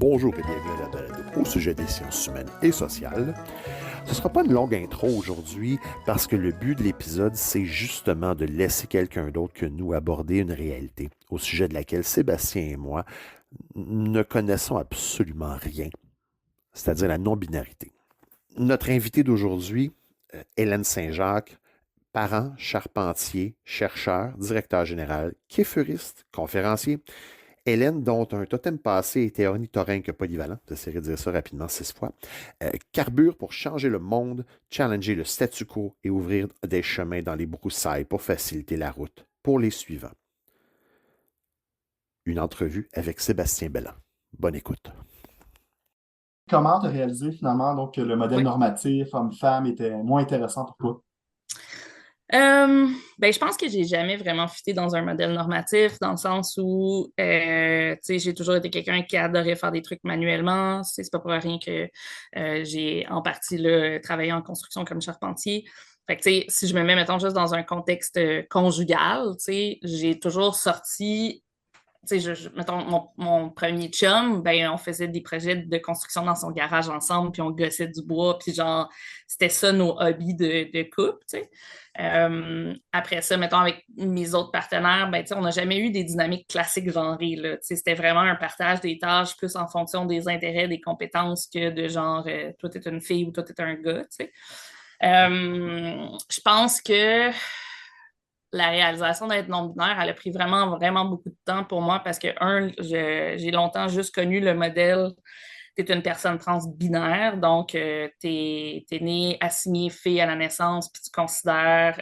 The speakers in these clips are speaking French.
Bonjour et bienvenue à la balade au sujet des sciences humaines et sociales. Ce ne sera pas une longue intro aujourd'hui parce que le but de l'épisode, c'est justement de laisser quelqu'un d'autre que nous aborder une réalité au sujet de laquelle Sébastien et moi ne connaissons absolument rien, c'est-à-dire la non-binarité. Notre invité d'aujourd'hui, Hélène Saint-Jacques, parent, charpentier, chercheur, directeur général, kéfuriste, conférencier. Hélène, dont un totem passé était ornithorynque polyvalent, j'essaierai de dire ça rapidement 6 fois, carbure pour changer le monde, challenger le statu quo et ouvrir des chemins dans les broussailles pour faciliter la route pour les suivants. Une entrevue avec Sébastien Belland. Bonne écoute. Comment tu as réalisé finalement donc, que le modèle Oui. normatif homme-femme était moins intéressant pour toi? Je pense que j'ai jamais vraiment fité dans un modèle normatif, dans le sens où j'ai toujours été quelqu'un qui adorait faire des trucs manuellement. C'est pas pour rien que j'ai en partie là, travaillé en construction comme charpentier. Fait que, si je me mets, mettons, juste dans un contexte conjugal, j'ai toujours sorti mettons, mon premier chum, ben, on faisait des projets de construction dans son garage ensemble, puis on gossait du bois, puis genre, c'était ça nos hobbies de couple, tu sais. Après ça, mettons, avec mes autres partenaires, ben, on n'a jamais eu des dynamiques classiques genrées, là. C'était vraiment un partage des tâches plus en fonction des intérêts, des compétences que de genre, toi, t'es une fille ou toi, t'es un gars, tu sais. Je pense que la réalisation d'être non-binaire, elle a pris vraiment, vraiment beaucoup de temps pour moi parce que, j'ai longtemps juste connu le modèle, tu es une personne trans-binaire, donc tu es né assigné fille à la naissance, puis tu considères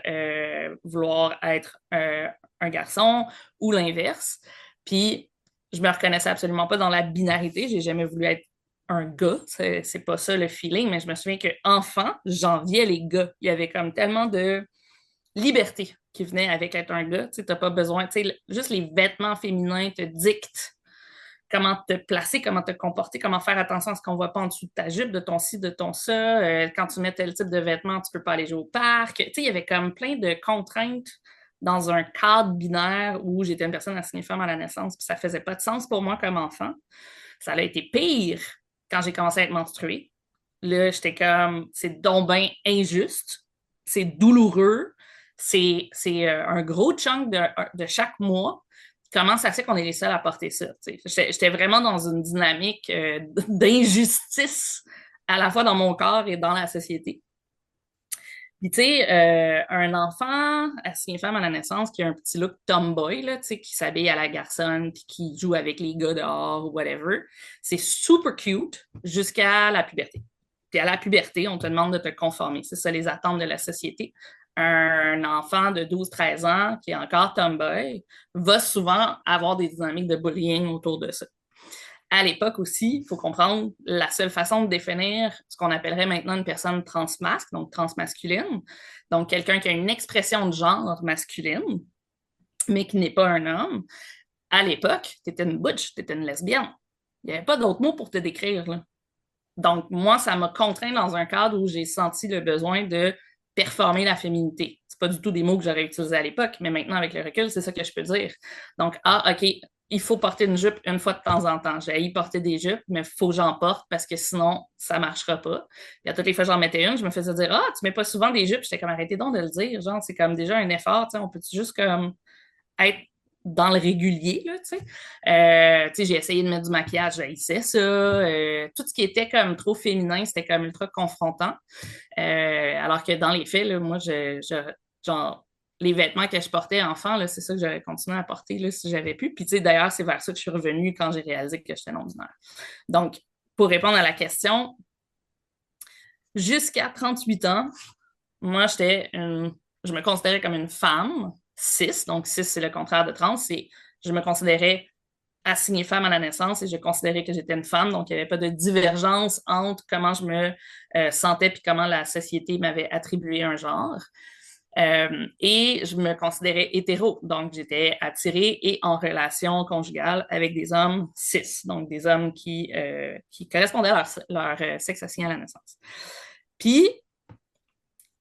vouloir être un garçon ou l'inverse. Puis je me reconnaissais absolument pas dans la binarité, j'ai jamais voulu être un gars, c'est pas ça le feeling, mais je me souviens qu'enfant, j'enviais les gars. Il y avait comme tellement de liberté qui venait avec être un gars. Tu n'as pas besoin, juste les vêtements féminins te dictent comment te placer, comment te comporter, comment faire attention à ce qu'on ne voit pas en dessous de ta jupe, de ton ci, de ton ça. Quand tu mets tel type de vêtements, tu ne peux pas aller jouer au parc. Il y avait comme plein de contraintes dans un cadre binaire où j'étais une personne assignée femme à la naissance, puis ça ne faisait pas de sens pour moi comme enfant. Ça a été pire quand j'ai commencé à être menstruée. Là, j'étais comme, c'est donc bien injuste, c'est douloureux, c'est un gros chunk de chaque mois. Comment ça se fait qu'on est les seuls à porter ça? J'étais vraiment dans une dynamique d'injustice à la fois dans mon corps et dans la société. Puis, un enfant assigné femme à la naissance qui a un petit look tomboy, là, qui s'habille à la garçonne puis qui joue avec les gars dehors ou whatever, c'est super cute jusqu'à la puberté. Puis à la puberté, on te demande de te conformer. C'est ça les attentes de la société. Un enfant de 12-13 ans qui est encore tomboy va souvent avoir des dynamiques de bullying autour de ça. À l'époque aussi, il faut comprendre, la seule façon de définir ce qu'on appellerait maintenant une personne transmasque, donc transmasculine, donc quelqu'un qui a une expression de genre masculine, mais qui n'est pas un homme, à l'époque, tu étais une butch, tu étais une lesbienne. Il n'y avait pas d'autre mot pour te décrire, là. Donc, moi, ça m'a contraint dans un cadre où j'ai senti le besoin de performer la féminité. C'est pas du tout des mots que j'aurais utilisés à l'époque, mais maintenant, avec le recul, c'est ça que je peux dire. Donc, OK, il faut porter une jupe une fois de temps en temps. J'ai porter des jupes, mais il faut que j'en porte parce que sinon, ça marchera pas. Et à toutes les fois que j'en mettais une, je me faisais dire, tu mets pas souvent des jupes. J'étais comme, arrêtez donc de le dire. Genre, c'est comme déjà un effort. On peut juste comme être dans le régulier, là, j'ai essayé de mettre du maquillage, j'haïssais ça. Tout ce qui était comme trop féminin, c'était comme ultra confrontant. Alors que dans les faits, là, moi, genre, les vêtements que je portais enfant, là, c'est ça que j'aurais continué à porter là, si j'avais pu. Puis, d'ailleurs, c'est vers ça que je suis revenue quand j'ai réalisé que j'étais non-binaire. Donc, pour répondre à la question, jusqu'à 38 ans, moi, je me considérais comme une femme cis. Donc, cis, c'est le contraire de trans. Je me considérais assignée femme à la naissance et je considérais que j'étais une femme. Donc, il n'y avait pas de divergence entre comment je me sentais puis comment la société m'avait attribué un genre. Et je me considérais hétéro. Donc, j'étais attirée et en relation conjugale avec des hommes cis. Donc, des hommes qui correspondaient à leur sexe assigné à la naissance. Puis,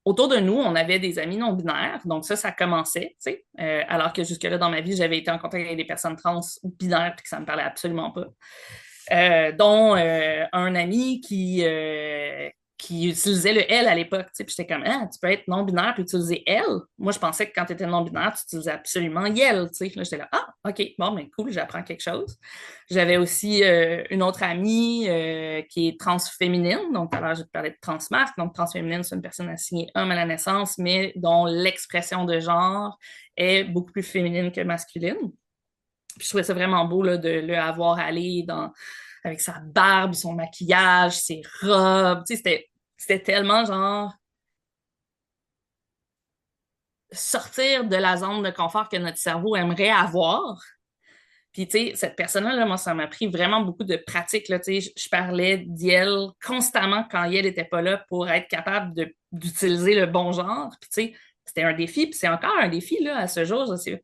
autour de nous, on avait des amis non-binaires, donc ça commençait, alors que jusque-là, dans ma vie, j'avais été en contact avec des personnes trans binaires puis que ça me parlait absolument pas. dont un ami qui utilisait le elle à l'époque. Puis j'étais comme, ah, tu peux être non-binaire puis utiliser elle. Moi, je pensais que quand tu étais non-binaire, tu utilisais absolument yel. Là, j'étais là, ah, OK, bon, ben cool, j'apprends quelque chose. J'avais aussi une autre amie qui est transféminine. Donc, alors, je parlais de transmasque. Donc, transféminine, c'est une personne assignée homme à la naissance, mais dont l'expression de genre est beaucoup plus féminine que masculine. Puis je trouvais ça vraiment beau là, de le avoir allé avec sa barbe, son maquillage, ses robes. C'était tellement genre sortir de la zone de confort que notre cerveau aimerait avoir. Puis, tu sais, cette personne-là, là, moi, ça m'a pris vraiment beaucoup de pratique. Là, tu sais, je parlais d'Yel constamment quand Yel n'était pas là pour être capable d'utiliser le bon genre. Puis, tu sais, c'était un défi, puis c'est encore un défi là, à ce jour. C'est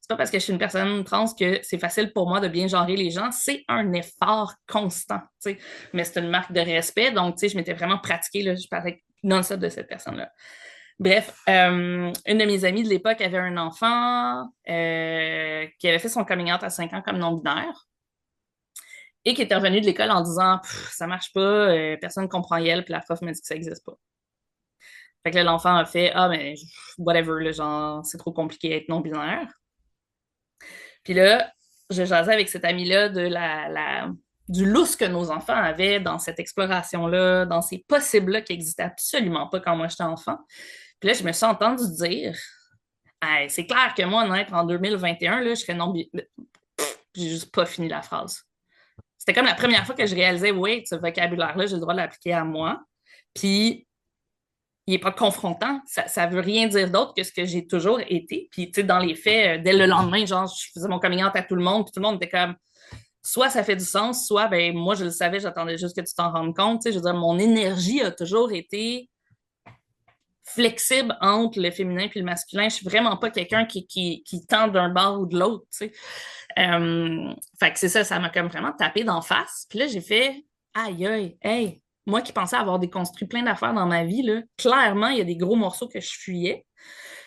pas parce que je suis une personne trans que c'est facile pour moi de bien genrer les gens. C'est un effort constant, tu sais. Mais c'est une marque de respect. Donc, tu sais, je m'étais vraiment pratiquée. Là, je parlais non-stop de cette personne-là. Bref, une de mes amies de l'époque avait un enfant qui avait fait son coming out à 5 ans comme non-binaire et qui était revenu de l'école en disant ça marche pas, personne ne comprend elle, puis la prof m'a dit que ça n'existe pas. Fait que là, l'enfant a fait ah, mais whatever, là, genre, c'est trop compliqué d'être non-binaire. Puis là, je jasais avec cette amie-là du lousse que nos enfants avaient dans cette exploration-là, dans ces possibles-là qui n'existaient absolument pas quand moi j'étais enfant. Puis là, je me suis entendue dire hey, c'est clair que moi, naître en 2021, là, je serais non. J'ai juste pas fini la phrase. C'était comme la première fois que je réalisais, oui, ce vocabulaire-là, j'ai le droit de l'appliquer à moi. Puis, il n'est pas confrontant. Ça veut rien dire d'autre que ce que j'ai toujours été. Puis, tu sais, dans les faits, dès le lendemain, genre, je faisais mon coming out à tout le monde, puis tout le monde était comme, soit ça fait du sens, soit, ben, moi, je le savais, j'attendais juste que tu t'en rendes compte. Tu sais, je veux dire, mon énergie a toujours été flexible entre le féminin et le masculin. Je suis vraiment pas quelqu'un qui tend d'un bord ou de l'autre, tu sais. Fait que c'est ça, ça m'a comme vraiment tapé d'en face. Puis là, j'ai fait aïe, aïe, hey, moi qui pensais avoir déconstruit plein d'affaires dans ma vie, là, clairement, il y a des gros morceaux que je fuyais.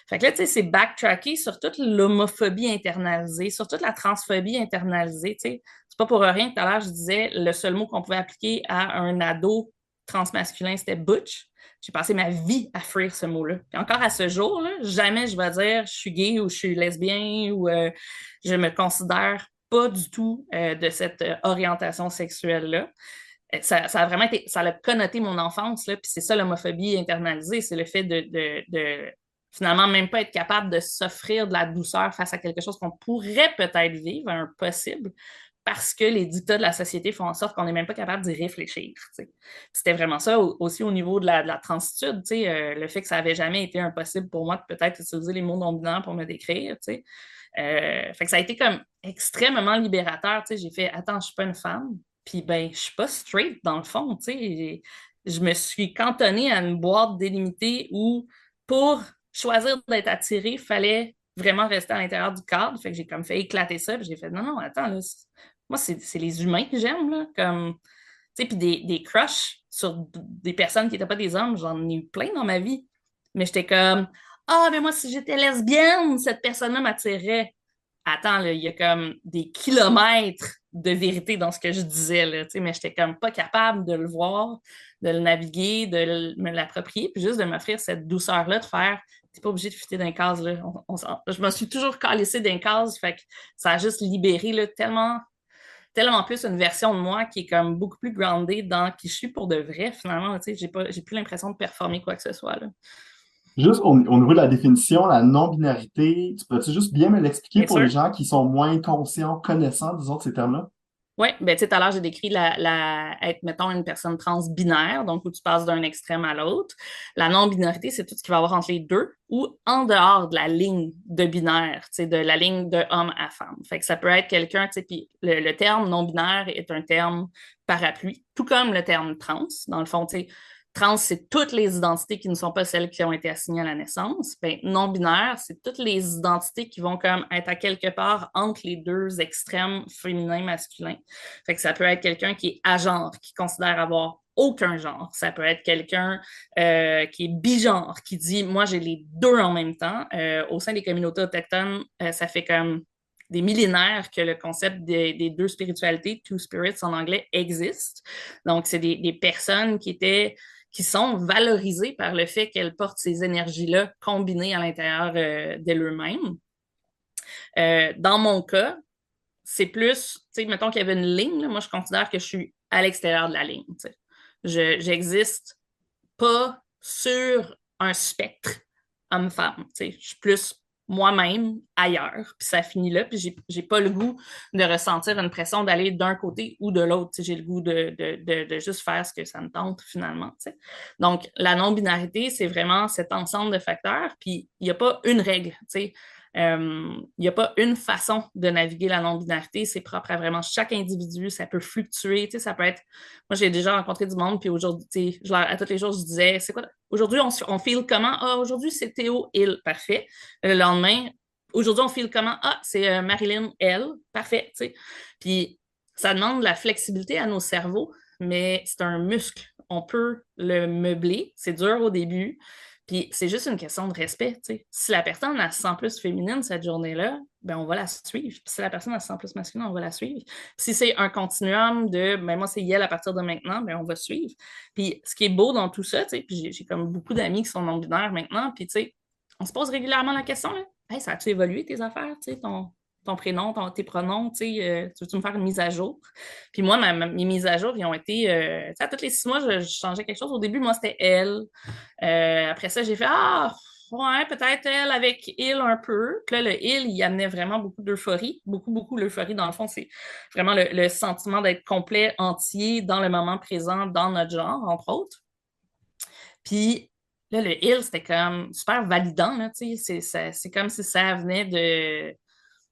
Fait que là, tu sais, c'est backtracker sur toute l'homophobie internalisée, sur toute la transphobie internalisée, tu sais. C'est pas pour rien que tout à l'heure, je disais, le seul mot qu'on pouvait appliquer à un ado transmasculin, c'était butch. J'ai passé ma vie à fuir ce mot-là. Puis encore à ce jour, là, jamais je vais dire je suis gay ou je suis lesbien ou je me considère pas du tout de cette orientation sexuelle-là. Ça a vraiment été, ça a connoté mon enfance, là, puis c'est ça l'homophobie internalisée, c'est le fait de finalement même pas être capable de s'offrir de la douceur face à quelque chose qu'on pourrait peut-être vivre, un possible, parce que les dictats de la société font en sorte qu'on n'est même pas capable d'y réfléchir. T'sais. C'était vraiment ça aussi au niveau de la transitude, le fait que ça n'avait jamais été impossible pour moi de peut-être utiliser les mots non-binaires pour me décrire. Fait que ça a été comme extrêmement libérateur. J'ai fait « Attends, je ne suis pas une femme. » Puis ben, je suis pas straight dans le fond. Je me suis cantonnée à une boîte délimitée où pour choisir d'être attirée, il fallait vraiment rester à l'intérieur du cadre. Fait que j'ai comme fait éclater ça. Puis j'ai fait non, non, attends, là, moi, c'est les humains que j'aime, là, comme, tu sais, puis des crushs sur des personnes qui n'étaient pas des hommes, j'en ai eu plein dans ma vie. Mais j'étais comme, ah, mais moi, si j'étais lesbienne, cette personne-là m'attirait. Attends, là, il y a comme des kilomètres de vérité dans ce que je disais, là, tu sais, mais j'étais comme pas capable de le voir, de le naviguer, me l'approprier, puis juste de m'offrir cette douceur-là, de faire, t'es pas obligé de fuiter d'un case, là. Je me suis toujours calissée d'un case, fait que ça a juste libéré, là, tellement plus une version de moi qui est comme beaucoup plus groundée dans qui je suis pour de vrai, finalement. Tu sais, j'ai plus l'impression de performer quoi que ce soit. Là. Juste au niveau de la définition, la non-binarité, tu peux-tu juste bien me l'expliquer Bien pour sûr. les gens qui sont moins conscients, connaissants, disons, de ces termes-là? Oui, ben tu sais, tout à l'heure, j'ai décrit être, mettons, une personne trans-binaire, donc où tu passes d'un extrême à l'autre. La non-binarité, c'est tout ce qui va avoir entre les deux ou en dehors de la ligne de binaire, tu sais, de la ligne de homme à femme. Fait que ça peut être quelqu'un, tu sais, puis le terme non-binaire est un terme parapluie, tout comme le terme trans. Dans le fond, tu sais, trans, c'est toutes les identités qui ne sont pas celles qui ont été assignées à la naissance. Ben, non-binaire, c'est toutes les identités qui vont comme être à quelque part entre les deux extrêmes féminin-masculin. Fait que ça peut être quelqu'un qui est agenre, qui considère avoir aucun genre. Ça peut être quelqu'un qui est bigenre, qui dit « moi, j'ai les deux en même temps ». Au sein des communautés autochtones, ça fait comme des millénaires que le concept des deux spiritualités, two spirits en anglais, existe. Donc, c'est des personnes qui sont valorisées par le fait qu'elles portent ces énergies-là combinées à l'intérieur d'elles-mêmes. Dans mon cas, c'est plus, tu sais, mettons qu'il y avait une ligne, là, moi je considère que je suis à l'extérieur de la ligne. J'existe pas sur un spectre homme-femme. Je suis plus moi-même ailleurs, puis ça finit là, puis j'ai pas le goût de ressentir une pression d'aller d'un côté ou de l'autre. J'ai le goût de juste faire ce que ça me tente finalement. T'sais. Donc, la non-binarité, c'est vraiment cet ensemble de facteurs, puis il n'y a pas une règle. Il n'y a pas une façon de naviguer la non-binarité, c'est propre à vraiment chaque individu, ça peut fluctuer, ça peut être... Moi, j'ai déjà rencontré du monde, puis aujourd'hui, à tous les jours, je disais, c'est quoi? Aujourd'hui, on feel comment? Ah, aujourd'hui, c'est Théo, il, parfait. Le lendemain, aujourd'hui, on feel comment? Ah, c'est Marilyn, elle, parfait, tu sais. Puis, ça demande de la flexibilité à nos cerveaux, mais c'est un muscle. On peut le meubler, c'est dur au début, puis c'est juste une question de respect, tu sais. Si la personne elle se sent plus féminine cette journée-là, ben on va la suivre. Puis si la personne elle se sent plus masculine, on va la suivre. Si c'est un continuum de ben moi c'est Yel à partir de maintenant, ben on va suivre. Puis ce qui est beau dans tout ça, tu sais, puis j'ai comme beaucoup d'amis qui sont non-binaires maintenant, puis tu sais, on se pose régulièrement la question, là, hey, ça a-tu évolué tes affaires, tu sais, ton prénom, tes pronoms, tu sais, tu veux-tu me faire une mise à jour? Puis moi, mes mises à jour, ils ont été, tu sais, à tous les 6 mois, je changeais quelque chose. Au début, moi, c'était elle. Après ça, j'ai fait ah, ouais, peut-être elle avec il un peu. Puis là, le il, il amenait vraiment beaucoup d'euphorie. Beaucoup, beaucoup l'euphorie. Dans le fond, c'est vraiment le sentiment d'être complet, entier, dans le moment présent, dans notre genre, entre autres. Puis là, le il, c'était comme super validant, là, tu sais. C'est comme si ça venait de,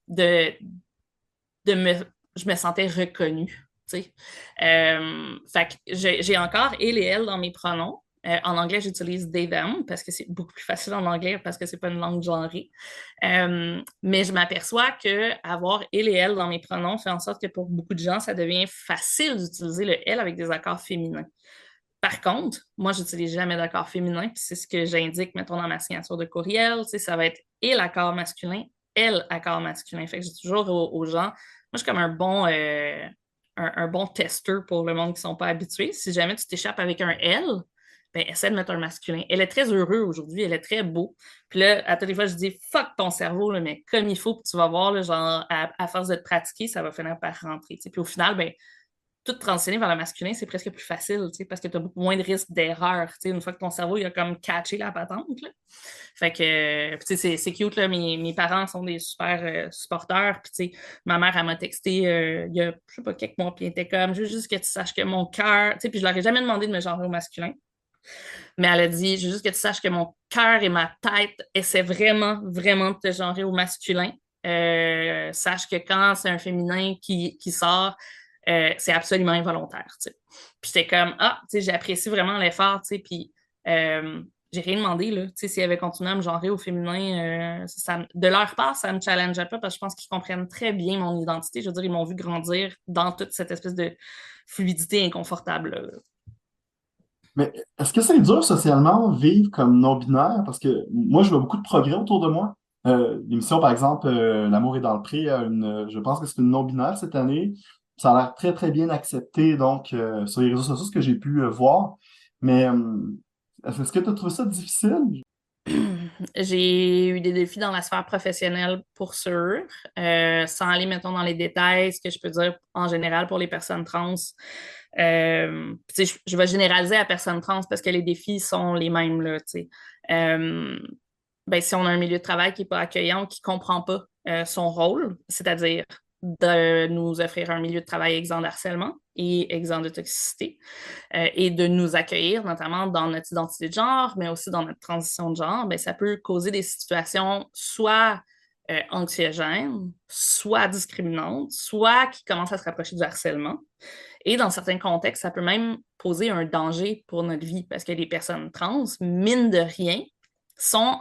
de me. Je me sentais reconnue. Fait que j'ai encore il et elle dans mes pronoms. En anglais, j'utilise they, them parce que c'est beaucoup plus facile en anglais parce que c'est pas une langue genrée. Mais je m'aperçois que avoir il et elle dans mes pronoms fait en sorte que pour beaucoup de gens, ça devient facile d'utiliser le elle avec des accords féminins. Par contre, moi, j'utilise jamais d'accord féminin, puis c'est ce que j'indique, mettons, dans ma signature de courriel, ça va être il accord masculin, elle accord masculin. Fait que j'ai toujours aux gens, moi, je suis comme un bon testeur pour le monde qui ne sont pas habitués. Si jamais tu t'échappes avec un elle, ben, essaie de mettre un masculin. Elle est très heureuse aujourd'hui, elle est très beau. Puis là, à toutes les fois, je dis fuck ton cerveau, là, mais comme il faut, puis tu vas voir, là, genre, à force de te pratiquer, ça va finir par rentrer. Puis au final, ben, tout transitionner vers le masculin, c'est presque plus facile, parce que tu as beaucoup moins de risques d'erreur, une fois que ton cerveau il a comme catché la patente. Là. Fait que, c'est cute, là, mes parents sont des super supporters, puis ma mère, elle m'a texté il y a, je sais pas, quelques mois, puis elle était comme, je veux juste que tu saches que mon cœur, puis je leur ai jamais demandé de me genrer au masculin, mais elle a dit, je veux juste que tu saches que mon cœur et ma tête essaient vraiment, vraiment de te genrer au masculin. Sache que quand c'est un féminin qui sort, c'est absolument involontaire. T'sais. Puis c'était comme, j'apprécie vraiment l'effort, puis j'ai rien demandé, là, s'ils avaient continué à me genrer au féminin, de leur part, ça ne me challengeait pas parce que je pense qu'ils comprennent très bien mon identité. Je veux dire, ils m'ont vu grandir dans toute cette espèce de fluidité inconfortable. Là. Mais est-ce que c'est dur socialement vivre comme non-binaire? Parce que moi, je vois beaucoup de progrès autour de moi. L'émission, par exemple, L'amour est dans le pré, je pense que c'est une non-binaire cette année. Ça a l'air très, très bien accepté donc sur les réseaux sociaux, ce que j'ai pu voir. Mais est-ce que tu as trouvé ça difficile? J'ai eu des défis dans la sphère professionnelle pour sûr. Sans aller, mettons, dans les détails, ce que je peux dire en général pour les personnes trans. Je vais généraliser à personnes trans parce que les défis sont les mêmes. Là, si on a un milieu de travail qui n'est pas accueillant, qui ne comprend pas son rôle, c'est-à-dire de nous offrir un milieu de travail exempt de harcèlement et exempt de toxicité, et de nous accueillir, notamment dans notre identité de genre, mais aussi dans notre transition de genre, ça peut causer des situations soit anxiogènes, soit discriminantes, soit qui commencent à se rapprocher du harcèlement. Et dans certains contextes, ça peut même poser un danger pour notre vie, parce que les personnes trans, mine de rien, sont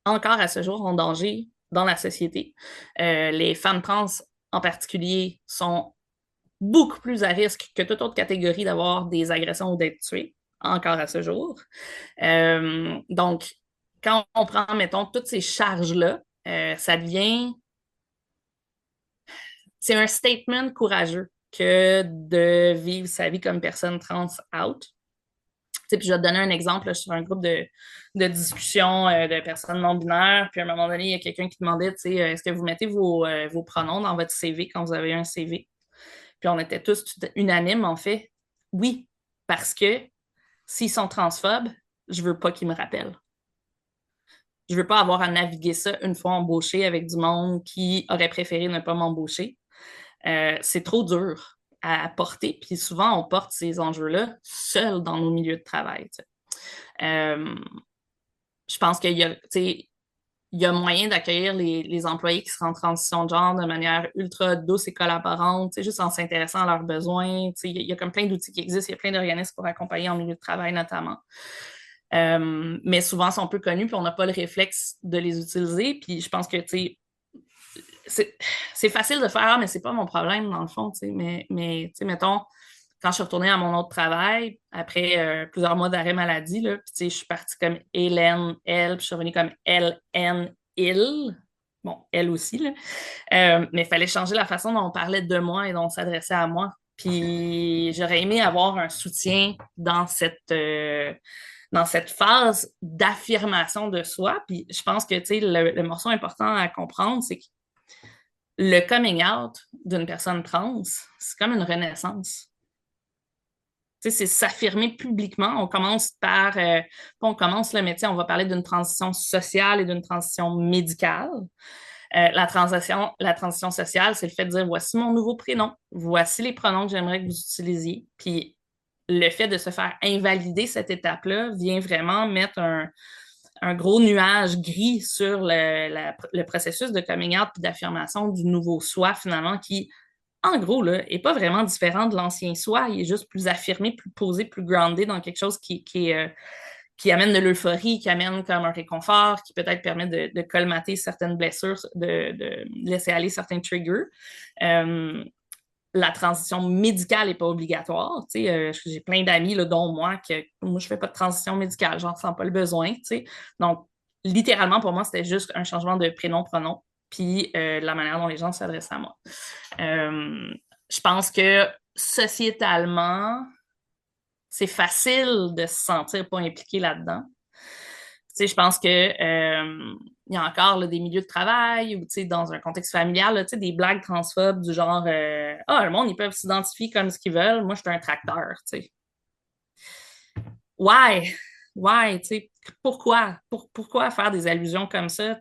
encore à ce jour en danger dans la société. Les femmes trans en particulier sont beaucoup plus à risque que toute autre catégorie d'avoir des agressions ou d'être tuées, encore à ce jour. Donc, quand on prend, mettons, toutes ces charges-là, ça devient c'est un statement courageux que de vivre sa vie comme personne trans out. Puis je vais te donner un exemple là, sur un groupe de discussion de personnes non-binaires. Puis à un moment donné, il y a quelqu'un qui demandait, est-ce que vous mettez vos pronoms dans votre CV quand vous avez un CV? Puis on était tous unanimes, en fait. Oui, parce que s'ils sont transphobes, je veux pas qu'ils me rappellent. Je veux pas avoir à naviguer ça une fois embauché avec du monde qui aurait préféré ne pas m'embaucher. C'est trop dur à porter, puis souvent, on porte ces enjeux-là seuls dans nos milieux de travail. Je pense qu'il y a, il y a moyen d'accueillir les employés qui seraient en transition de genre de manière ultra douce et collaborante, juste en s'intéressant à leurs besoins. Il y a comme plein d'outils qui existent, il y a plein d'organismes pour accompagner en milieu de travail notamment. Mais souvent, ils sont peu connus, puis on n'a pas le réflexe de les utiliser. Puis je pense que, c'est facile de faire, mais c'est pas mon problème, dans le fond, mais mettons, quand je suis retournée à mon autre travail, après plusieurs mois d'arrêt maladie, là, puis je suis partie comme Hélène, elle, puis je suis revenue comme Hélène, il. Bon, elle aussi, là. Mais il fallait changer la façon dont on parlait de moi et dont on s'adressait à moi. Puis j'aurais aimé avoir un soutien dans cette phase d'affirmation de soi. Puis je pense que, le morceau important à comprendre, c'est que le coming out d'une personne trans, c'est comme une renaissance. C'est s'affirmer publiquement. On commence par, on commence le métier, on va parler d'une transition sociale et d'une transition médicale. La transition sociale, c'est le fait de dire, voici mon nouveau prénom, voici les pronoms que j'aimerais que vous utilisiez. Puis le fait de se faire invalider cette étape-là vient vraiment mettre un gros nuage gris sur le processus de coming out et d'affirmation du nouveau soi, finalement, qui, en gros, là, n'est pas vraiment différent de l'ancien soi. Il est juste plus affirmé, plus posé, plus groundé dans quelque chose qui amène de l'euphorie, qui amène comme un réconfort, qui peut-être permet de colmater certaines blessures, de laisser aller certains triggers. La transition médicale n'est pas obligatoire. J'ai plein d'amis, là, dont moi, que moi, je ne fais pas de transition médicale, j'en ressens pas le besoin. Donc, littéralement, pour moi, c'était juste un changement de prénom-pronom, puis la manière dont les gens s'adressent à moi. Je pense que sociétalement, c'est facile de se sentir pas impliqué là-dedans. Je pense que il y a encore là, des milieux de travail ou dans un contexte familial, là, des blagues transphobes du genre le monde, ils peuvent s'identifier comme ce qu'ils veulent. Moi, je suis un tracteur. Ouais, pourquoi? Pourquoi faire des allusions comme ça?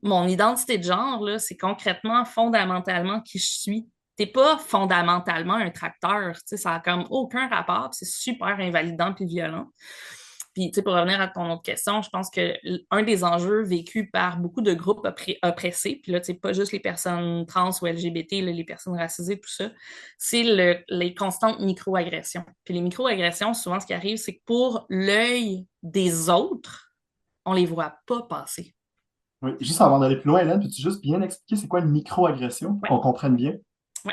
Mon identité de genre, là, c'est concrètement, fondamentalement qui je suis. T'es pas fondamentalement un tracteur. Ça n'a comme aucun rapport. C'est super invalidant puis violent. Puis, pour revenir à ton autre question, je pense qu'un des enjeux vécus par beaucoup de groupes oppressés, puis là, pas juste les personnes trans ou LGBT, là, les personnes racisées, tout ça, c'est les constantes micro-agressions. Puis les micro-agressions, souvent, ce qui arrive, c'est que pour l'œil des autres, on les voit pas passer. Oui, juste avant d'aller plus loin, Hélène, peux-tu juste bien expliquer c'est quoi une micro-agression pour qu'on comprenne bien? Oui.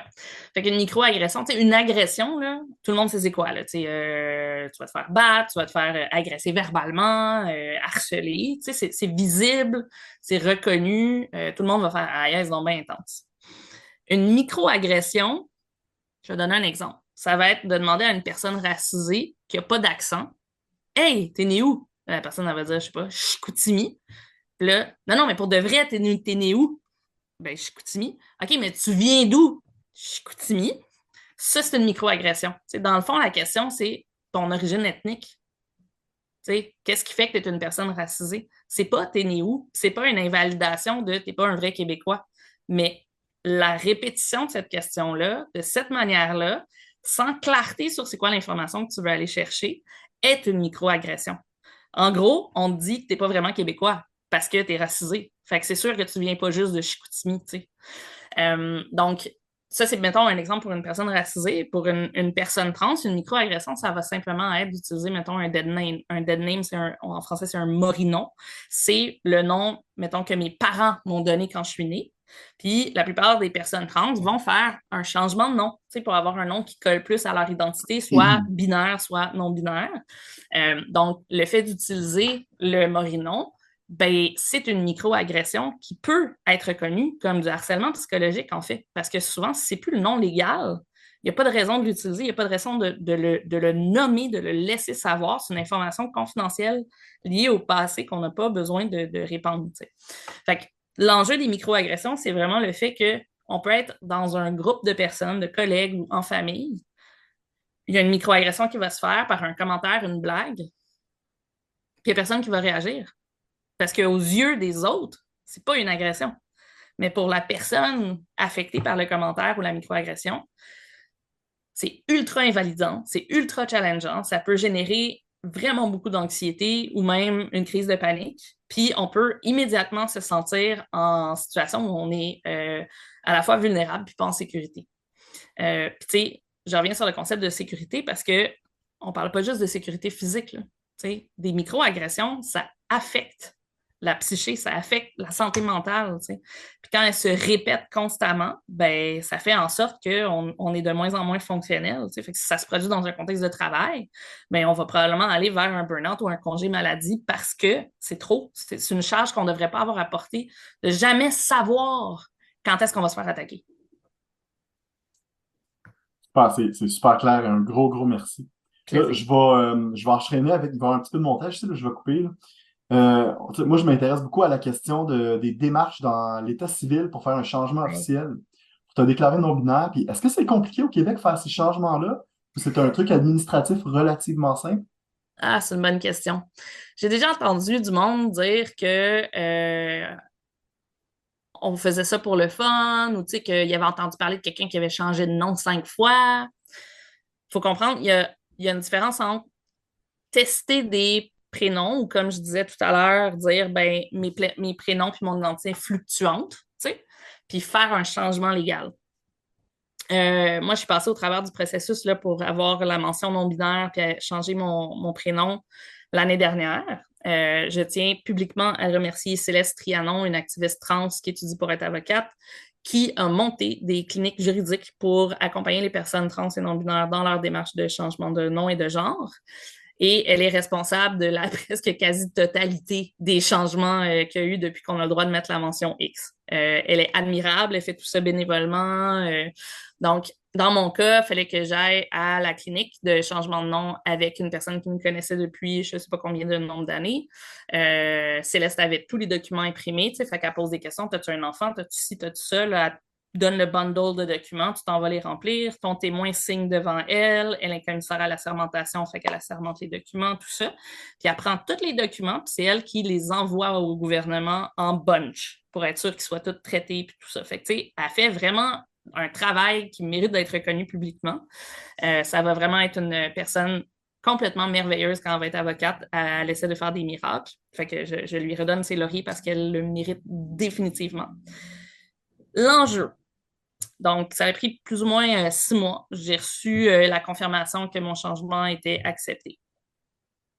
Fait qu'une micro-agression, une agression, là, tout le monde sait c'est quoi. Là, tu vas te faire battre, tu vas te faire agresser verbalement, harceler. C'est visible, c'est reconnu. Tout le monde va faire « Ah, yes, donc bien intense ». Une micro-agression, je vais donner un exemple. Ça va être de demander à une personne racisée qui n'a pas d'accent « Hey, t'es né où? » La personne, elle va dire, je sais pas, « Chicoutimi ». Puis là, « Non, mais pour de vrai, t'es né où? » Ben, Chicoutimi. « OK, mais tu viens d'où? » Chicoutimi. Ça, c'est une microagression. Dans le fond, la question, c'est ton origine ethnique. Qu'est-ce qui fait que tu es une personne racisée? C'est pas t'es né où? C'est pas une invalidation de t'es pas un vrai Québécois. Mais la répétition de cette question-là, de cette manière-là, sans clarté sur c'est quoi l'information que tu veux aller chercher, est une microagression. En gros, on te dit que t'es pas vraiment Québécois parce que tu es racisé. Fait que c'est sûr que tu viens pas juste de Chicoutimi, donc, ça, c'est, mettons, un exemple pour une personne racisée. Pour une personne trans, une microagression, ça va simplement être d'utiliser, mettons, un dead name. Un dead name, en français, c'est un morinon. C'est le nom, mettons, que mes parents m'ont donné quand je suis née. Puis, la plupart des personnes trans vont faire un changement de nom, pour avoir un nom qui colle plus à leur identité, soit binaire, soit non-binaire. Donc, le fait d'utiliser le morinon ben, c'est une microagression qui peut être reconnue comme du harcèlement psychologique, en fait, parce que souvent, si c'est plus le nom légal, il n'y a pas de raison de l'utiliser, il n'y a pas de raison de le nommer, de le laisser savoir. C'est une information confidentielle liée au passé qu'on n'a pas besoin de répandre. T'sais. Fait que l'enjeu des microagressions, c'est vraiment le fait qu'on peut être dans un groupe de personnes, de collègues ou en famille. Il y a une microagression qui va se faire par un commentaire, une blague, puis il n'y a personne qui va réagir. Parce qu'aux yeux des autres, c'est pas une agression. Mais pour la personne affectée par le commentaire ou la microagression, c'est ultra invalidant, c'est ultra challengeant, ça peut générer vraiment beaucoup d'anxiété ou même une crise de panique. Puis on peut immédiatement se sentir en situation où on est à la fois vulnérable puis pas en sécurité. Puis tu sais, je reviens sur le concept de sécurité parce que on parle pas juste de sécurité physique, là. Tu sais, des microagressions, ça affecte la psyché, ça affecte la santé mentale. Tu sais. Puis quand elle se répète constamment, ben, ça fait en sorte qu'on est de moins en moins fonctionnel. Tu sais. Fait que si ça se produit dans un contexte de travail, ben, on va probablement aller vers un burn-out ou un congé maladie parce que c'est trop. C'est une charge qu'on ne devrait pas avoir à porter, de jamais savoir quand est-ce qu'on va se faire attaquer. C'est super clair. Un gros merci. Là, je vais enchaîner avec il va y avoir un petit peu de montage, tu sais, là, je vais couper. Là. Moi, je m'intéresse beaucoup à la question des démarches dans l'état civil pour faire un changement officiel, pour te déclarer non-binaire. Puis, est-ce que c'est compliqué au Québec de faire ces changements-là ou c'est un truc administratif relativement simple? Ah, c'est une bonne question. J'ai déjà entendu du monde dire que on faisait ça pour le fun ou tu sais, qu'il avait entendu parler de quelqu'un qui avait changé de nom 5 fois. Il faut comprendre, il y a une différence entre tester des prénoms ou, comme je disais tout à l'heure, dire ben, mes prénoms puis mon identité fluctuante, tu sais, puis faire un changement légal. Moi, je suis passée au travers du processus là, pour avoir la mention non-binaire puis changer mon prénom l'année dernière. Je tiens publiquement à remercier Céleste Trianon, une activiste trans qui étudie pour être avocate, qui a monté des cliniques juridiques pour accompagner les personnes trans et non-binaires dans leur démarche de changement de nom et de genre. Et elle est responsable de la presque quasi-totalité des changements qu'il y a eu depuis qu'on a le droit de mettre la mention X. Elle est admirable, elle fait tout ça bénévolement. Donc, dans mon cas, il fallait que j'aille à la clinique de changement de nom avec une personne qui me connaissait depuis je ne sais pas combien de nombre d'années. Céleste avait tous les documents imprimés, tu sais, fait qu'elle pose des questions. T'as-tu un enfant? T'as-tu ci, t'as-tu ça? Là, donne le bundle de documents, tu t'en vas les remplir, ton témoin signe devant elle, elle est commissaire à la sermentation, fait qu'elle sermente les documents, tout ça. Puis elle prend tous les documents, puis c'est elle qui les envoie au gouvernement en bunch pour être sûr qu'ils soient tous traités, puis tout ça. Fait que, tu sais, elle fait vraiment un travail qui mérite d'être reconnu publiquement. Ça va vraiment être une personne complètement merveilleuse quand elle va être avocate. Elle essaie de faire des miracles. Fait que je lui redonne ses lauriers parce qu'elle le mérite définitivement. L'enjeu, donc, ça a pris plus ou moins 6 mois. J'ai reçu la confirmation que mon changement était accepté.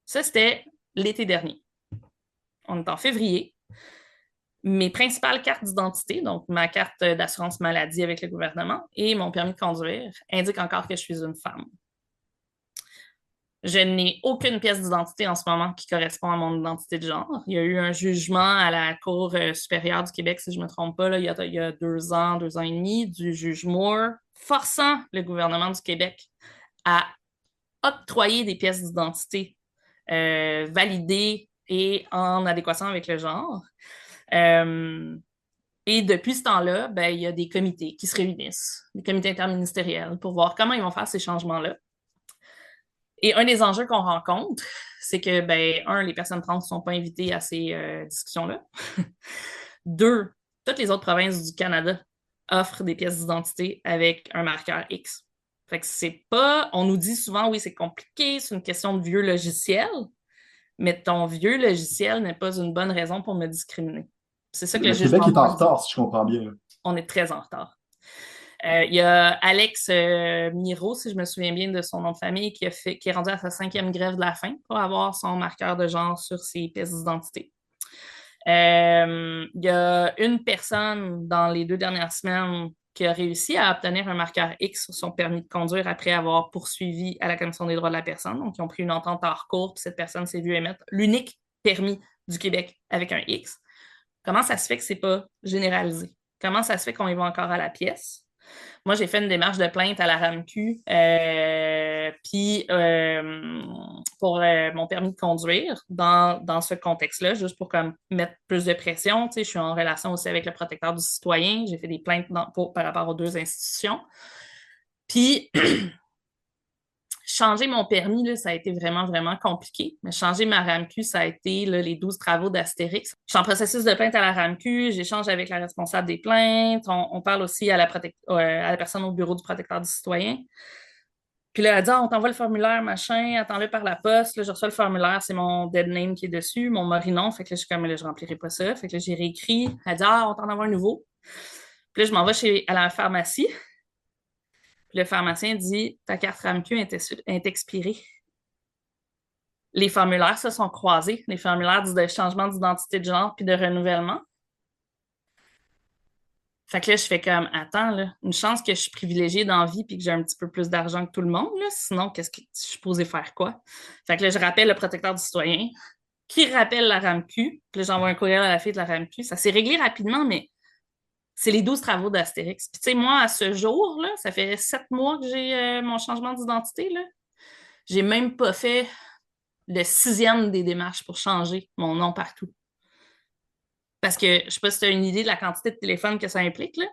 Ça, c'était l'été dernier. On est en février. Mes principales cartes d'identité, donc ma carte d'assurance maladie avec le gouvernement et mon permis de conduire, indiquent encore que je suis une femme. Je n'ai aucune pièce d'identité en ce moment qui correspond à mon identité de genre. Il y a eu un jugement à la Cour supérieure du Québec, si je ne me trompe pas, là, il y a 2 ans et demi, du juge Moore, forçant le gouvernement du Québec à octroyer des pièces d'identité validées et en adéquation avec le genre. Et depuis ce temps-là, ben, il y a des comités qui se réunissent, des comités interministériels, pour voir comment ils vont faire ces changements-là. Et un des enjeux qu'on rencontre, c'est que, ben, les personnes trans ne sont pas invitées à ces discussions-là. 2, toutes les autres provinces du Canada offrent des pièces d'identité avec un marqueur X. Fait que c'est pas... On nous dit souvent, oui, c'est compliqué, c'est une question de vieux logiciel, mais ton vieux logiciel n'est pas une bonne raison pour me discriminer. C'est ça que le Québec est en retard, si je comprends bien. On est très en retard. Il y a Alex Miro, si je me souviens bien de son nom de famille, qui est rendu à sa 5e grève de la faim pour avoir son marqueur de genre sur ses pièces d'identité. Il y a une personne dans les 2 dernières semaines qui a réussi à obtenir un marqueur X sur son permis de conduire après avoir poursuivi à la Commission des droits de la personne. Donc, ils ont pris une entente hors cours, puis cette personne s'est vue émettre l'unique permis du Québec avec un X. Comment ça se fait que c'est pas généralisé? Comment ça se fait qu'on y va encore à la pièce? Moi, j'ai fait une démarche de plainte à la RAMQ puis pour mon permis de conduire dans ce contexte-là, juste pour comme, mettre plus de pression. Tu sais, je suis en relation aussi avec le protecteur du citoyen. J'ai fait des plaintes par rapport aux deux institutions. Puis, changer mon permis, là, ça a été vraiment, vraiment compliqué. Mais changer ma RAMQ, ça a été là, les 12 travaux d'Astérix. Je suis en processus de plainte à la RAMQ, j'échange avec la responsable des plaintes, on parle aussi à la personne au bureau du protecteur du citoyen. Puis là, elle a dit, on t'envoie le formulaire, machin, attends-le par la poste. Là, je reçois le formulaire, c'est mon dead name qui est dessus, mon morinon. Fait que là, je suis comme, là, je remplirai pas ça. Fait que là, j'ai réécrit. Elle a dit, on t'en envoie un nouveau. Puis là, je m'en vais à la pharmacie. Puis le pharmacien dit, ta carte RAMQ est expirée. Les formulaires se sont croisés, les formulaires de changement d'identité de genre puis de renouvellement. Fait que là, je fais comme, attends, là, une chance que je suis privilégiée dans la vie puis que j'ai un petit peu plus d'argent que tout le monde, là, sinon, qu'est-ce que je suis supposée faire quoi? Fait que là, je rappelle le protecteur du citoyen qui rappelle la RAMQ. Puis là, j'envoie un courriel à la fille de la RAMQ. Ça s'est réglé rapidement, mais c'est les 12 travaux d'Astérix. Puis tu sais, moi, à ce jour, là, ça fait 7 mois que j'ai mon changement d'identité, là. J'ai même pas fait le 6e des démarches pour changer mon nom partout. Parce que, je ne sais pas si tu as une idée de la quantité de téléphones que ça implique, là.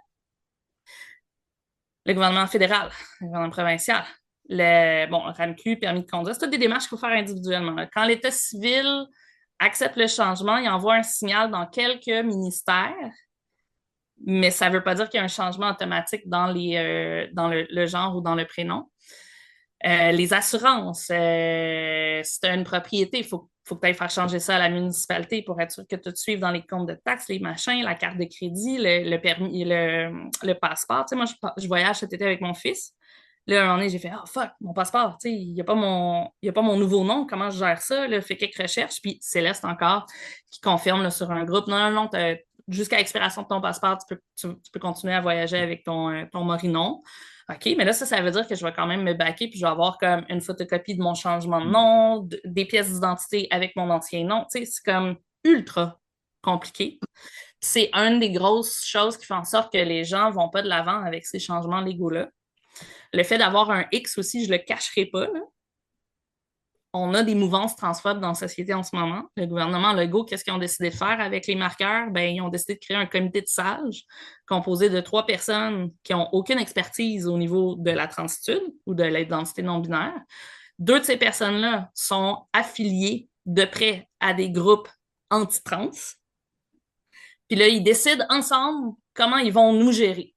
Le gouvernement fédéral, le gouvernement provincial, le RAMQ, permis de conduire, c'est toutes des démarches qu'il faut faire individuellement. Là. Quand l'État civil accepte le changement, il envoie un signal dans quelques ministères, mais ça ne veut pas dire qu'il y a un changement automatique dans le genre ou dans le prénom. Les assurances, si tu as une propriété, il faut que tu ailles faire changer ça à la municipalité pour être sûr que tu te suives dans les comptes de taxes, les machins, la carte de crédit, le permis, le passeport. Tu sais, moi, je voyage cet été avec mon fils. Là, à un moment donné, j'ai fait « Oh fuck, mon passeport, tu sais, il n'y a pas mon nouveau nom, comment je gère ça? » Là, fait quelques recherches, puis Céleste encore, qui confirme là, sur un groupe « Non, non, non, jusqu'à l'expiration de ton passeport, tu peux continuer à voyager avec ton morinon. » OK, mais là, ça veut dire que je vais quand même me baquer puis je vais avoir comme une photocopie de mon changement de nom, des pièces d'identité avec mon ancien nom. Tu sais, c'est comme ultra compliqué. C'est une des grosses choses qui fait en sorte que les gens ne vont pas de l'avant avec ces changements légaux-là. Le fait d'avoir un X aussi, je ne le cacherai pas, là. On a des mouvances transphobes dans la société en ce moment. Le gouvernement Legault, qu'est-ce qu'ils ont décidé de faire avec les marqueurs? Ben, ils ont décidé de créer un comité de sages composé de 3 personnes qui n'ont aucune expertise au niveau de la transitude ou de l'identité non-binaire. 2 de ces personnes-là sont affiliées de près à des groupes anti-trans. Puis là, ils décident ensemble comment ils vont nous gérer.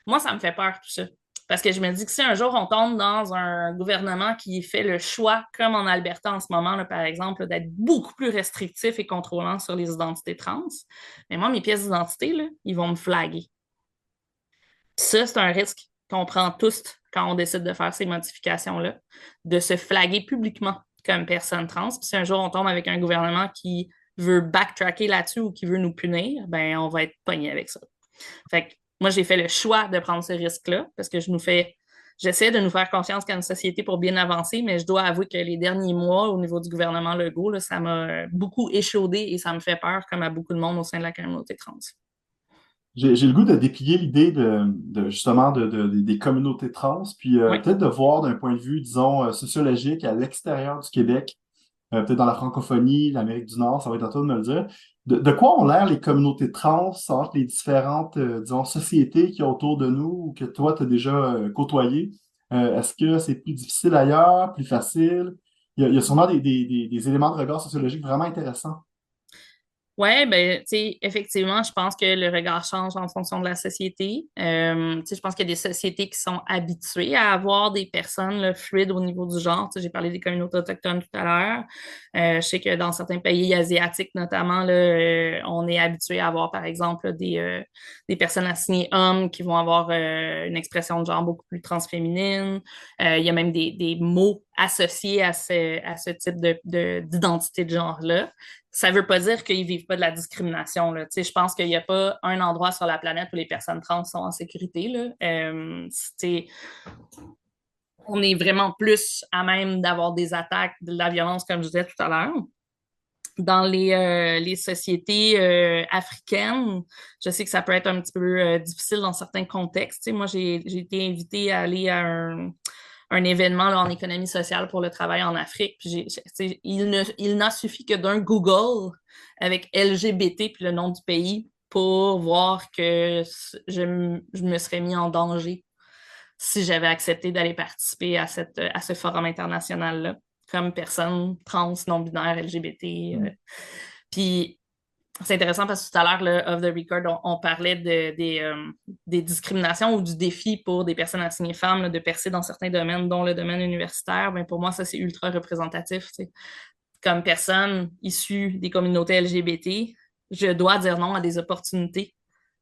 Moi, ça me fait peur, tout ça. Parce que je me dis que si un jour on tombe dans un gouvernement qui fait le choix, comme en Alberta en ce moment, là, par exemple, d'être beaucoup plus restrictif et contrôlant sur les identités trans, mais moi, mes pièces d'identité, là, ils vont me flaguer. Ça, c'est un risque qu'on prend tous quand on décide de faire ces modifications-là, de se flaguer publiquement comme personne trans. Puis si un jour on tombe avec un gouvernement qui veut backtracker là-dessus ou qui veut nous punir, ben on va être pogné avec ça. Fait que moi, j'ai fait le choix de prendre ce risque-là parce que j'essaie de nous faire confiance comme société pour bien avancer, mais je dois avouer que les derniers mois, au niveau du gouvernement Legault, là, ça m'a beaucoup échaudé et ça me fait peur, comme à beaucoup de monde au sein de la communauté trans. J'ai le goût de déplier l'idée justement des communautés trans, puis Oui. peut-être de voir d'un point de vue, disons, sociologique à l'extérieur du Québec, peut-être dans la francophonie, l'Amérique du Nord, ça va être à toi de me le dire. De quoi ont l'air les communautés trans entre les différentes, disons, sociétés qui y a autour de nous ou que toi, tu as déjà côtoyées? Est-ce que c'est plus difficile ailleurs, plus facile? Il y a sûrement des éléments de regard sociologique vraiment intéressants. Oui, ben, tu sais, effectivement, je pense que le regard change en fonction de la société. Tu sais, je pense qu'il y a des sociétés qui sont habituées à avoir des personnes là, fluides au niveau du genre. Tu sais, j'ai parlé des communautés autochtones tout à l'heure. Je sais que dans certains pays asiatiques, notamment, là, on est habitué à avoir, par exemple, des personnes assignées hommes qui vont avoir une expression de genre beaucoup plus transféminine. Il y a même des mots associés à ce type d'identité de genre-là. Ça ne veut pas dire qu'ils ne vivent pas de la discrimination. Là. Je pense qu'il n'y a pas un endroit sur la planète où les personnes trans sont en sécurité. Là. On est vraiment plus à même d'avoir des attaques, de la violence, comme je disais tout à l'heure. dans les sociétés africaines, je sais que ça peut être un petit peu difficile dans certains contextes. Tu sais, moi, j'ai été invitée à aller à un événement là, en économie sociale pour le travail en Afrique. Puis il n'a suffi que d'un Google avec LGBT puis le nom du pays pour voir que je me serais mis en danger si j'avais accepté d'aller participer à ce forum international-là comme personne trans, non-binaire, LGBT. Puis c'est intéressant parce que tout à l'heure, là, off the record, on parlait des discriminations ou du défi pour des personnes assignées femmes là, de percer dans certains domaines, dont le domaine universitaire. Ben, pour moi, ça, c'est ultra représentatif. T'sais. Comme personne issue des communautés LGBT, je dois dire non à des opportunités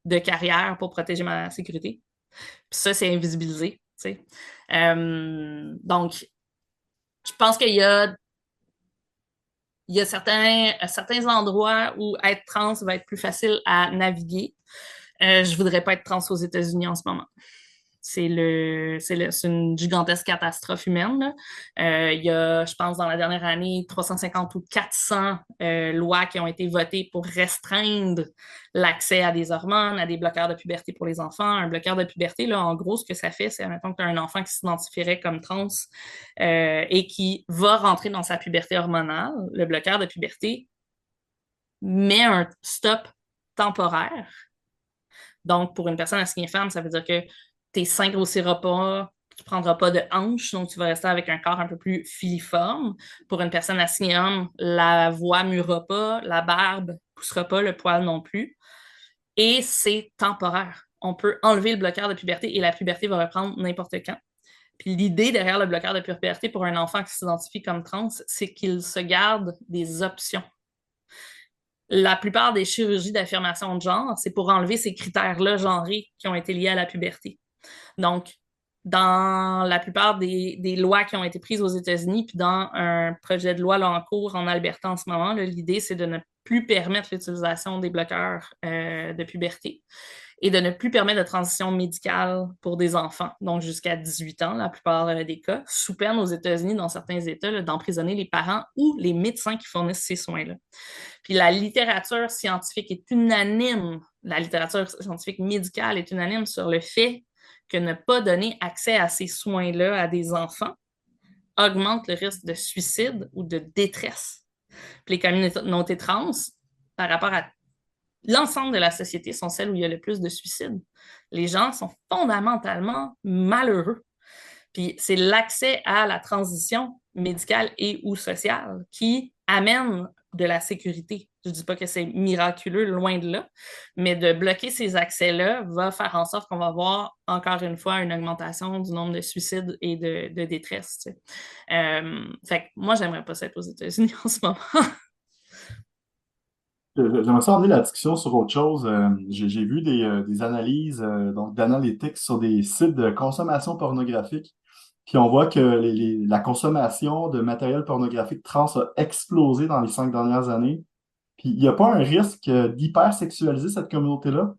de carrière pour protéger ma sécurité. Puis ça, c'est invisibilisé. Donc, je pense qu'il y a certains endroits où être trans va être plus facile à naviguer. Je voudrais pas être trans aux États-Unis en ce moment. C'est une gigantesque catastrophe humaine. Là. Il y a, je pense, dans la dernière année, 350 ou 400 lois qui ont été votées pour restreindre l'accès à des hormones, à des bloqueurs de puberté pour les enfants. Un bloqueur de puberté, là, en gros, ce que ça fait, c'est, admettons que tu as un enfant qui s'identifierait comme trans et qui va rentrer dans sa puberté hormonale. Le bloqueur de puberté met un stop temporaire. Donc, pour une personne assignée femme, ça veut dire que tes seins grossiront pas, tu ne prendras pas de hanches, donc tu vas rester avec un corps un peu plus filiforme. Pour une personne assignée homme, la voix ne mûra pas, la barbe ne poussera pas, le poil non plus. Et c'est temporaire. On peut enlever le bloqueur de puberté et la puberté va reprendre n'importe quand. Puis l'idée derrière le bloqueur de puberté pour un enfant qui s'identifie comme trans, c'est qu'il se garde des options. La plupart des chirurgies d'affirmation de genre, c'est pour enlever ces critères-là genrés qui ont été liés à la puberté. Donc, dans la plupart des lois qui ont été prises aux États-Unis, puis dans un projet de loi là, en cours en Alberta en ce moment, l'idée, c'est de ne plus permettre l'utilisation des bloqueurs de puberté et de ne plus permettre de transition médicale pour des enfants, donc jusqu'à 18 ans, la plupart des cas, sous peine aux États-Unis, dans certains États, là, d'emprisonner les parents ou les médecins qui fournissent ces soins-là. Puis la littérature scientifique est unanime, la littérature scientifique médicale est unanime sur le fait que ne pas donner accès à ces soins-là à des enfants augmente le risque de suicide ou de détresse. Puis les communautés trans, par rapport à l'ensemble de la société, sont celles où il y a le plus de suicides. Les gens sont fondamentalement malheureux. Puis c'est l'accès à la transition médicale et ou sociale qui amène de la sécurité. Je ne dis pas que c'est miraculeux, loin de là, mais de bloquer ces accès-là va faire en sorte qu'on va voir, encore une fois, une augmentation du nombre de suicides et de détresse. Tu sais. Fait que moi, j'aimerais pas ça être aux États-Unis en ce moment. J'aimerais ça emmener la discussion sur autre chose. J'ai vu des analyses donc d'analytics sur des sites de consommation pornographique. Puis on voit que la consommation de matériel pornographique trans a explosé dans les 5 dernières années. Puis il n'y a pas un risque d'hypersexualiser cette communauté-là?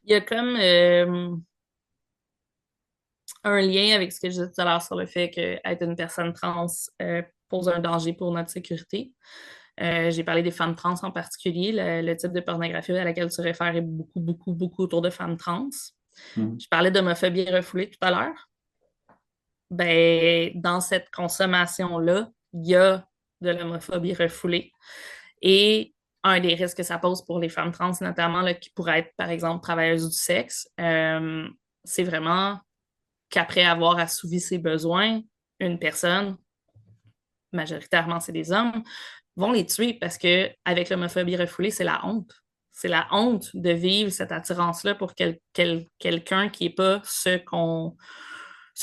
Il y a comme un lien avec ce que je disais tout à l'heure sur le fait qu'être une personne trans pose un danger pour notre sécurité. J'ai parlé des femmes trans en particulier. Le type de pornographie à laquelle tu réfères est beaucoup, beaucoup, beaucoup autour de femmes trans. Je parlais d'homophobie refoulée tout à l'heure. Ben, dans cette consommation-là, il y a de l'homophobie refoulée. Et un des risques que ça pose pour les femmes trans, notamment, là, qui pourraient être, par exemple, travailleuses du sexe, c'est vraiment qu'après avoir assouvi ses besoins, une personne, majoritairement c'est des hommes, vont les tuer parce que avec l'homophobie refoulée, c'est la honte. C'est la honte de vivre cette attirance-là pour quelqu'un qui n'est pas ce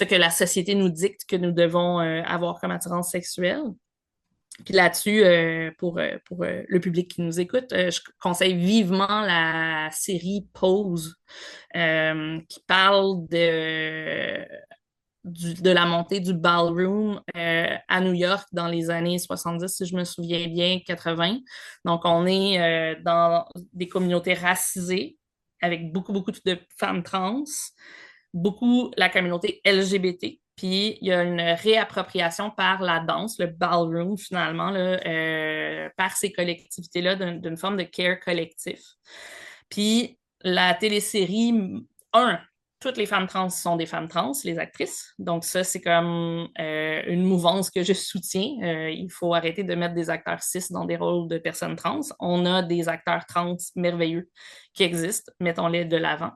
que la société nous dicte que nous devons avoir comme attirance sexuelle. Puis là-dessus, pour le public qui nous écoute, je conseille vivement la série Pose, qui parle de la montée du ballroom à New York dans les années 70, si je me souviens bien, 80. Donc, on est dans des communautés racisées avec beaucoup, beaucoup de femmes trans, beaucoup la communauté LGBT Puis il y a une réappropriation par la danse, le ballroom finalement, là, par ces collectivités-là, d'une forme de care collectif. Puis la télésérie, toutes les femmes trans sont des femmes trans, les actrices. Donc ça, c'est comme une mouvance que je soutiens. Il faut arrêter de mettre des acteurs cis dans des rôles de personnes trans. On a des acteurs trans merveilleux qui existent, mettons-les de l'avant.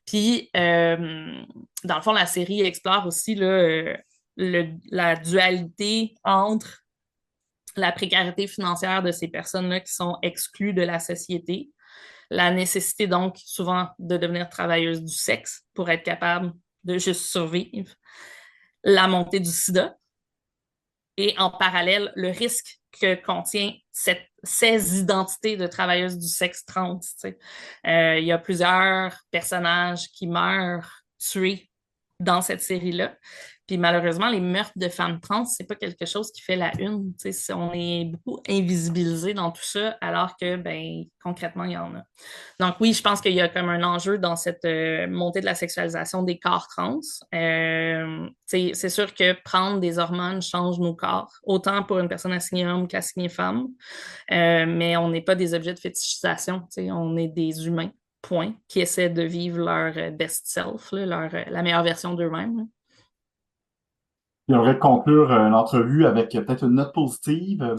Puis, dans le fond, la série explore aussi là, la dualité entre la précarité financière de ces personnes-là qui sont exclues de la société, la nécessité donc souvent de devenir travailleuse du sexe pour être capable de juste survivre, la montée du sida et en parallèle le risque que contient ces identités de travailleuses du sexe trans. Il y a plusieurs personnages qui meurent tués dans cette série-là. Puis malheureusement, les meurtres de femmes trans, c'est pas quelque chose qui fait la une. On est beaucoup invisibilisé dans tout ça, alors que ben, concrètement, il y en a. Donc oui, je pense qu'il y a comme un enjeu dans cette montée de la sexualisation des corps trans. C'est sûr que prendre des hormones change nos corps, autant pour une personne assignée homme qu'assignée femme, mais on n'est pas des objets de fétichisation, on est des humains, point, qui essaient de vivre leur best self, là, la meilleure version d'eux-mêmes. Là. J'aimerais conclure l'entrevue avec peut-être une note positive.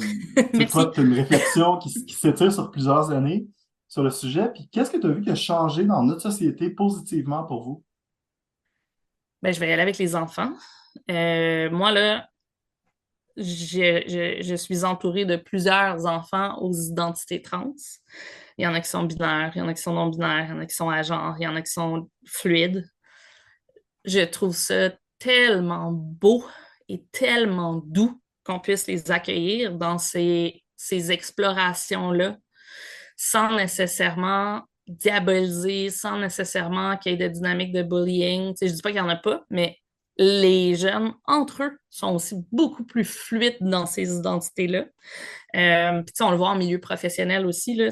Toi, tu as une réflexion qui s'étire sur plusieurs années sur le sujet. Puis qu'est-ce que tu as vu qui a changé dans notre société positivement pour vous? Ben, je vais y aller avec les enfants. Moi, là, je suis entourée de plusieurs enfants aux identités trans. Il y en a qui sont binaires, il y en a qui sont non-binaires, il y en a qui sont agenres, il y en a qui sont fluides. Je trouve ça tellement beau et tellement doux qu'on puisse les accueillir dans ces explorations-là sans nécessairement diaboliser, sans nécessairement qu'il y ait de dynamique de bullying. Je ne dis pas qu'il n'y en a pas, mais les jeunes, entre eux, sont aussi beaucoup plus fluides dans ces identités-là. Puis on le voit en milieu professionnel aussi. Là,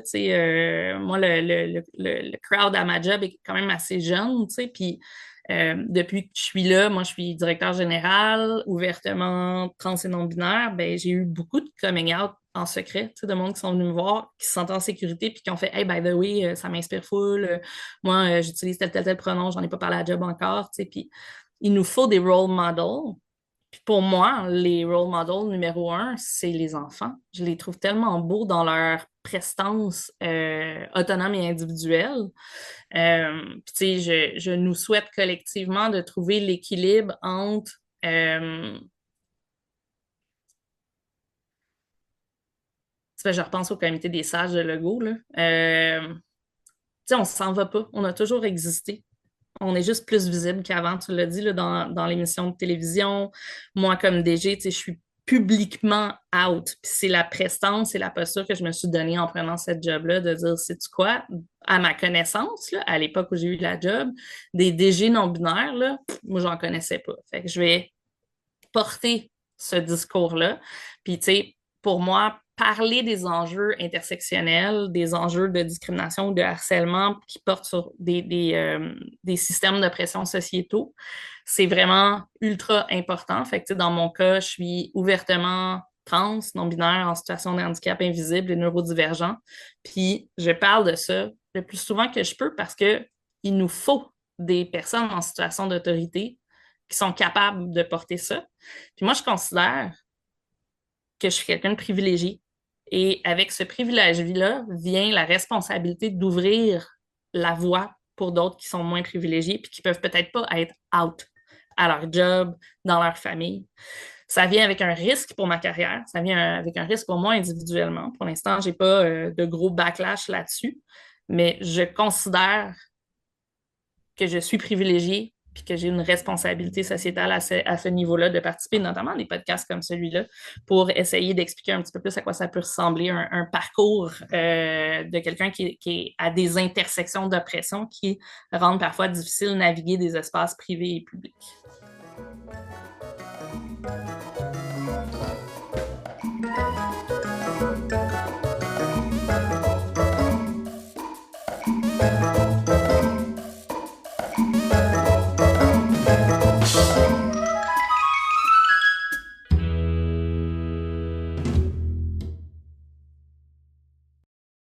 moi, le crowd à ma job est quand même assez jeune, puis depuis que je suis là, moi, je suis directeur général, ouvertement trans et non-binaire, ben, j'ai eu beaucoup de coming out en secret, de monde qui sont venus me voir, qui se sentaient en sécurité, puis qui ont fait « Hey, by the way, ça m'inspire full. Moi, j'utilise tel pronom, j'en ai pas parlé à la job encore. » Puis il nous faut des role models. Puis pour moi, les role models numéro 1, c'est les enfants. Je les trouve tellement beaux dans leur prestance autonome et individuelle. Puis, je nous souhaite collectivement de trouver l'équilibre entre je repense au comité des sages de Legault, là. On ne s'en va pas. On a toujours existé. On est juste plus visible qu'avant, tu l'as dit, là, dans l'émission de télévision. Moi, comme DG, je suis publiquement out. Puis c'est la prestance, c'est la posture que je me suis donnée en prenant cette job-là, de dire, sais-tu quoi, à ma connaissance, là, à l'époque où j'ai eu la job, des DG non-binaires, là, moi, j'en connaissais pas. Fait que je vais porter ce discours-là. Puis, tu sais, pour moi, parler des enjeux intersectionnels, des enjeux de discrimination ou de harcèlement qui portent sur des systèmes d'oppression sociétaux, c'est vraiment ultra important. Fait que, dans mon cas, je suis ouvertement trans, non-binaire, en situation de handicap invisible et neurodivergent. Puis, je parle de ça le plus souvent que je peux parce que il nous faut des personnes en situation d'autorité qui sont capables de porter ça. Puis moi, je considère que je suis quelqu'un de privilégié. Et avec ce privilège-là vient la responsabilité d'ouvrir la voie pour d'autres qui sont moins privilégiés puis qui peuvent peut-être pas être out à leur job, dans leur famille. Ça vient avec un risque pour ma carrière, ça vient avec un risque pour moi individuellement. Pour l'instant, j'ai pas de gros backlash là-dessus, mais je considère que je suis privilégiée puis que j'ai une responsabilité sociétale à ce niveau-là de participer notamment à des podcasts comme celui-là pour essayer d'expliquer un petit peu plus à quoi ça peut ressembler un parcours de quelqu'un qui est à des intersections d'oppression qui rendent parfois difficile de naviguer des espaces privés et publics.